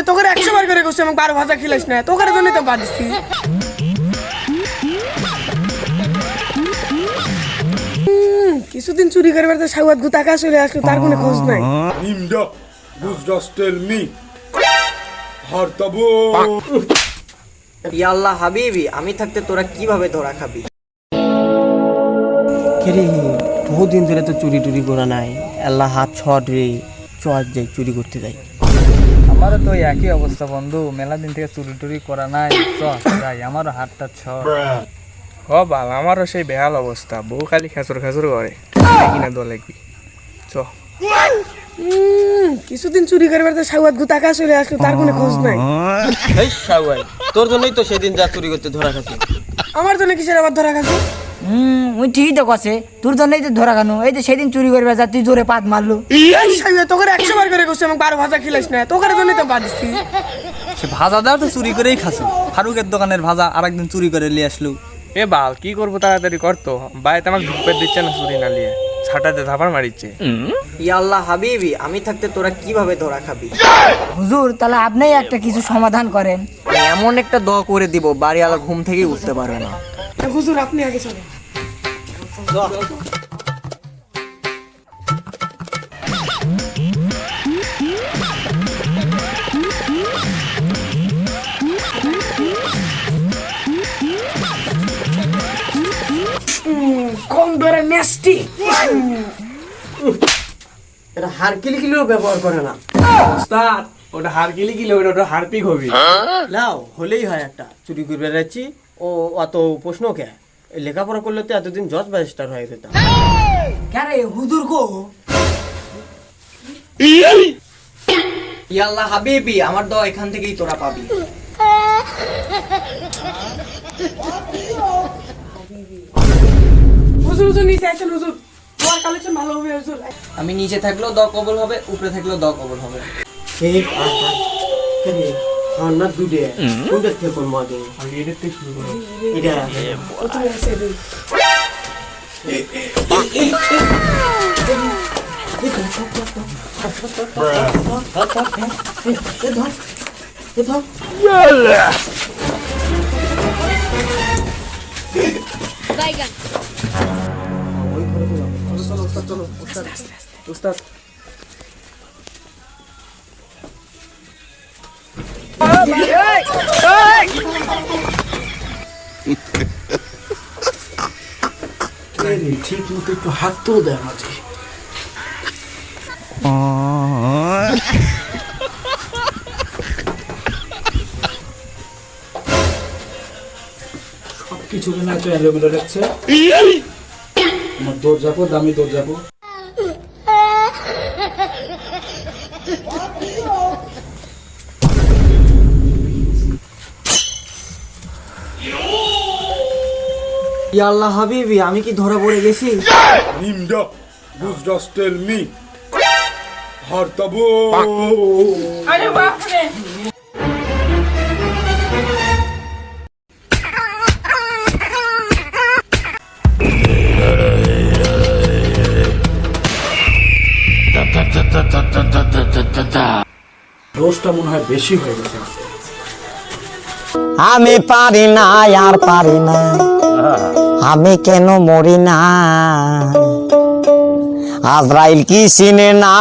তোকে 100 বার করে কইছি আমাকে 12 ভাজা খিলাইস না, তোকে জন্যই তো বাদ দিছি। কিছুদিন চুরি করবার তো সাউয়াত গুতাকা চলে আসলো, তার কোনো খোঁজ নাই। NIMDA বুঝডাস tell me হারতাবো। ইয়া আল্লাহ হাবিবি, আমি থাকতে তোরা কিভাবে ধরা খাবি? কেরে বহুদিন ধরে তো চুরি টুরি করা নাই, আল্লাহ হাত ছট রে, চট যাই চুরি করতে যাই। আমারও তো একই অবস্থা বন্ধু, মেলা দিন থেকে চুরি টুরি করা নাই, যাই আমারও হাতটা ছট। হ বাল, আমারও সেই বেহাল অবস্থা, বউ খালি খেচর খেচর করে কিনা দো লাগবি। চ কিছুদিন চুরি করবার তো সাউয়াত গুতাকা চলে আসলো, তার কোনো খোঁজ নাই। এই সাউয়াই, তোর জন্যই তো সেদিন যা চুরি করতে ধরা খাচ্ছি। আমার জন্য কিসের আবার ধরা খাচ্ছ? ওই ঠিকই তো কছে, তোর জন্যই তো ধরা খানো। এই যে সেদিন চুরি করবে যা তুই জোরে পাত মারলো। এই সাউয়া তোকে 100 বার করে কইছি আমাকে 12 ভাজা খিলাইস না, তোকে জন্যই তো বাদ দিছি। সে ভাজা দেওয়া তো চুরি করেই খাসি, ফারুকের দোকানের ভাজা আরেকদিন চুরি করে নিয়ে আসলো। এ বাল কি করবো, তাড়াতাড়ি করতো, বাইরে আমাকে ঢুকতে দিচ্ছে না চুরি না লিয়ে, ছাটাতে ধাপার মারিচ্ছে। ইয়া আল্লাহ হাবিবি, আমি থাকতে তোরা কিভাবে ধরা খাবি? হুজুর তাহলে আপনিই একটা কিছু সমাধান করেন। এমন একটা দোয়া করে দিব বাড়িওয়ালা ঘুম থেকেই উঠতে পারবে না। হুজুর আপনি আগে চলেন। কম ধরে নেস্টি এটা হারকিল কিলেও ব্যবহার করে না। ওস্তাদ, ওটা হারকিলি কিলো, ওটা হারপিক হবে। লাও হলেই হয় একটা, চুরি করবে যাচ্ছি ও অত প্রশ্ন কে? লেখাপড়া করলে তো এতদিন জজ ব্যারিস্টার হয়ে যেতাম। কেন হুজুর গো? ইয়া আল্লাহ হাবিবি, আমার দোয়া এখান থেকেই তোরা পাবি। হুজুর হুজুর নিচে আসেন হুজুর, তোমার কালেকশন ভালো হবে হুজুর। আমি নিচে থাকলেও দোয়া কবুল হবে, উপরে থাকলেও দোয়া কবুল হবে। ঠিক আছে, আমার না দুধে কোনটা থেকে করবো আগে? এটা প্রথমে এসে দিই। উস্তাদ ঠিক মতো একটু হাত তো দেয় মাঝে। সবকিছু না তো এলোমেলো রাখছে। আমার দরজাপো দামি দরজাপো। ইয়া আল্লাহ হাবিবি, আমি কি ধরা পড়ে গেছি? NIMDA বুঝডাস tell me হারতাবো। আরে বাপ রে, রোজটা মনে হয় বেশি হয়ে গেছে। আমি পারি না আর পারি না, আমি কেন মরি না? আজরাইল কি চিনে না?